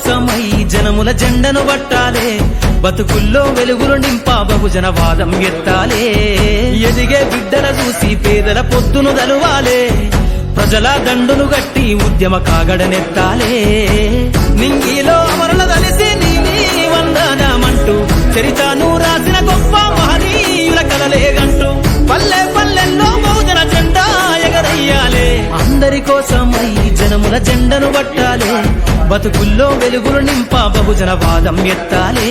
కోసమై జనముల జెండను పట్టాలే, బతుకుల్లో వెలుగులు నింపా బహుజన వాదం ఎత్తాలే. ఎదిగే బిడ్డల చూసి పేదల పొద్దును దలువాలే, ప్రజల దండును గట్టి ఉద్యమ కాగడనెత్తాలే. నింగిలో అమరుల దలిసి నీని వందనమంటూ చరితను రాసిన గొప్ప మహనీయుల కలలేగంటూ పల్లె పల్లెల్లో బహుజన జెండా ఎగరయ్యాలే. అందరి కోసమై జనముల జెండను పట్టాలే, బతుకుల్లో వెలుగులు నింపా బహుజన వాదం ఎత్తాలే.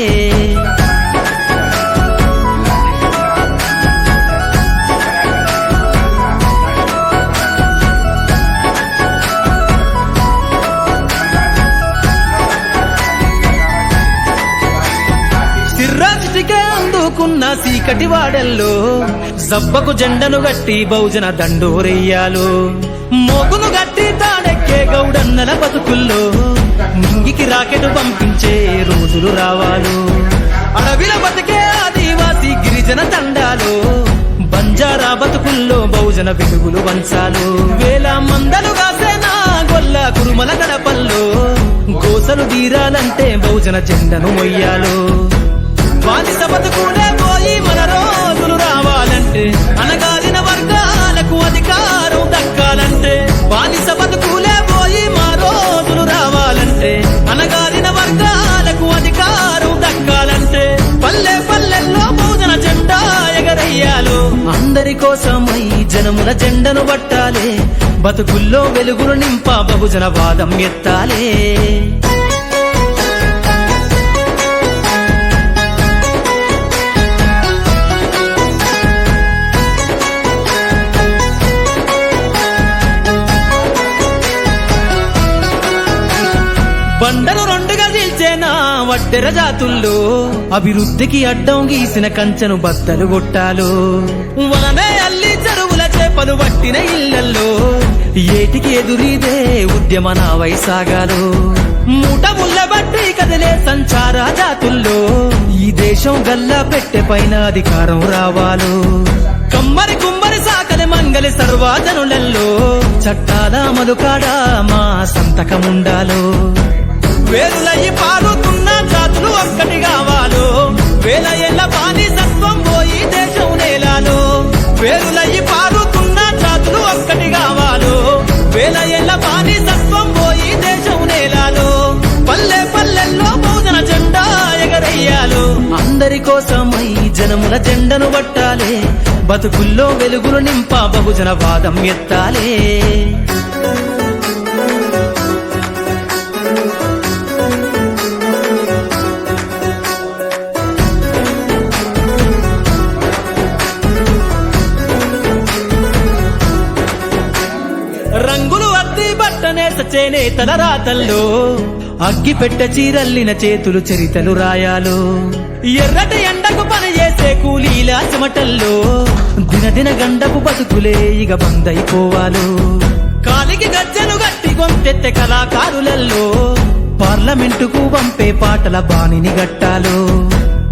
సిర్రాజిటికే అందుకున్న సీకటి వాడల్లో జబ్బకు జెండను గట్టి బహుజన దండోరెయ్యాలు. మోగును గట్టి తాడెక్కే గౌడన్నల బతుకుల్లో నింగికి రాకెట్ పంపించే రోజులు రావాలు. అడవిల బతికే ఆదివాసి గిరిజన తండాలు బంజారా బతుకుల్లో బహుజన వెలుగులు వంచాలు. వేల మందలు కాసేనా గొల్ల కురుమల గడపల్లో గోసలు తీరాలంటే బహుజన జెండను మొయ్యాలు. బానిస బతుకునే పోయి మన రోజులు రావాలంటే, అనగాలిన వర్గాలకు అధికారం దక్కాలంటే. బానిస బతుకులే పోయి మా రోజులు రావాలంటే, అనగాలిన వర్గాలకు అధికారం దక్కాలంటే. పల్లె పల్లెల్లో బహుజన జెండా ఎగరయ్యాలు. అందరి కోసమై జనముల జెండను పట్టాలే, బతుకుల్లో వెలుగులు నింపా బహుజన వాదం ఎత్తాలే. బండను రెండుగా చీల్చేనా వడ్డెర జాతుల్లో అభివృద్ధికి అడ్డం గీసిన కంచెను బద్దలు కొట్టాలు. వలనే అల్లి చెరువుల చేపలు పట్టిన ఇళ్లల్లో ఏటికి ఎదురీదే ఉద్యమ నావై సాగాలు. మూట ముళ్ళ బట్టి కదిలే సంచార జాతుల్లో ఈ దేశం గల్లా పెట్టె పైన అధికారం రావాలు. కమ్మరి కుమ్మరి సాకలి మంగలి సర్వజనులలో చట్టాల అమలుకాడా మా సంతకముండాలు. వేలులయ్యి పారుతున్న జాతులు ఒక్కటి కావాలో, వేల ఏళ్ల బానిసత్వం పోయి దేశం నేలాలో. వేలులయ్యి పారుతున్న జాతులు ఒక్కటి కావాలో, వేల ఏళ్ల బానిసత్వం పోయి దేశం నేలాలో. పల్లె పల్లెల్లో బహుజన జెండా ఎగరయ్యాలు. అందరి కోసమై జనముల జెండను పట్టాలే, బతుకుల్లో వెలుగులు నింపా బహుజన వాదం ఎత్తాలే. రంగులు అద్ది బట్టనే సచేనే తల రాతల్లో అగ్గి పెట్ట చీరల్లిన చేతులు చరితలు రాయాలు. ఎర్రటి ఎండకు పని చేసే కూలీల చెమటల్లో దినదిన గండపు బతుకులే ఇక బందైపోవాలు. కాలికి గజ్జలు గట్టి గొంతెత్తె కళాకారులలో పార్లమెంటుకు పంపే పాటల బాణిని గట్టాలు.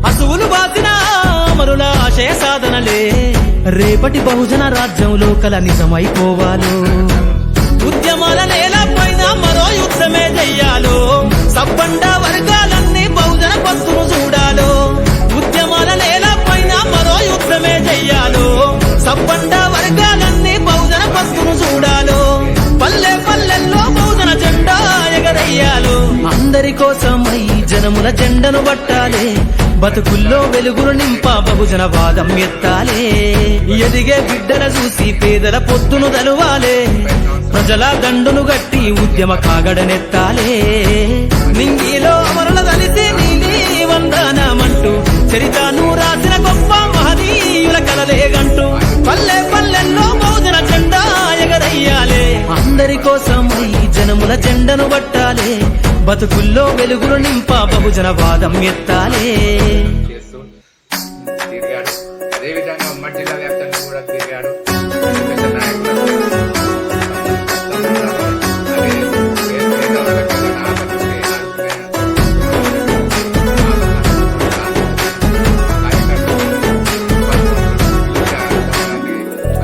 అసువులు బాసిన అమరుల ఆశయ సాధనలే రేపటి బహుజన రాజ్యంలో కల నిజమైపోవాలు. ఉద్యమాల నేల పైన మరో యుద్ధమే చెయ్యాలో, సబ్బండ వర్గాలన్నీ బహుజన పస్తును చూడాలో. ఉద్యమాల నేల పైన మరో యుద్ధమే చెయ్యాలో, సబ్బండ వర్గాలన్నీ బహుజన పస్తును చూడాలో. పల్లె పల్లెల్లో బహుజన జెండా ఎగరయ్యాలు. అందరి కోసమై జనముల జెండను పట్టాలే, బతుకుల్లో వెలుగులు నింపా బహుజన వాదం ఎత్తాలే. ఎదిగే బిడ్డల చూసి పేదల పొద్దును దలువాలే, ప్రజల దండును గట్టి ఉద్యమ కాగడనెత్తాలే. నింగిలో అమరుల దలిసి నీని వందనమంటూ చరితను రాసిన గొప్ప మహనీయుల కలలేగంటూ పల్లె పల్లెల్లో బహుజన జెండా ఎగరయ్యాలే. అందరి కోసమై జనముల జెండను పట్టాలే, బతుకుల్లో వెలుగులు నింపా బహుజన వాదం ఎత్తాలే. అదేవిధంగా ఉమ్మడి జిల్లా వ్యాప్తంగా కూడా తిరిగాడు.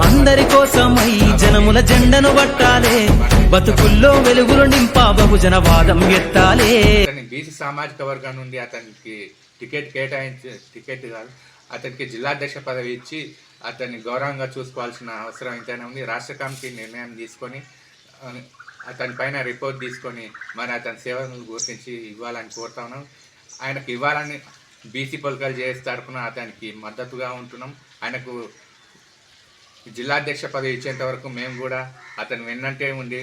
అందరి కోసమై జనముల జెండను పట్టాలే, బతుకుల్లో వెలుగులు నింపా బహుజన వాదం ఎత్తాలే. అతని బీసీ సామాజిక వర్గం నుండి అతనికి టికెట్ కాదు, అతనికి జిల్లాధ్యక్ష పదవి ఇచ్చి అతన్ని గౌరవంగా చూసుకోవాల్సిన అవసరం ఎంతైనా ఉంది. రాష్ట్ర కమిటీ నిర్ణయం తీసుకొని అతని పైన రిపోర్ట్ తీసుకొని మరి అతని సేవలను గుర్తించి ఇవ్వాలని కోరుతా ఉన్నాం. ఆయనకు ఇవ్వాలని బీసీ పొలికలు చేసే తరఫున అతనికి మద్దతుగా ఉంటున్నాం. ఆయనకు జిల్లాధ్యక్ష పదవి ఇచ్చేంత వరకు మేము కూడా అతను వెన్నంటే ఉండి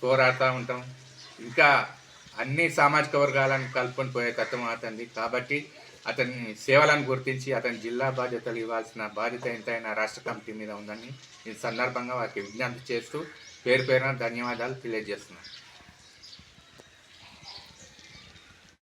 పోరాడుతూ ఉంటాం. ఇంకా అన్ని సామాజిక వర్గాలను కలుపుకొని పోయే తత్వం అతనిది. కాబట్టి అతని సేవలను గుర్తించి అతని జిల్లా బాధ్యతలు ఇవ్వాల్సిన బాధ్యత ఎంతైనా రాష్ట్ర కమిటీ మీద ఉందని ఈ సందర్భంగా వారికి విజ్ఞప్తి చేస్తూ పేరు పేరున ధన్యవాదాలు తెలియజేస్తున్నాను.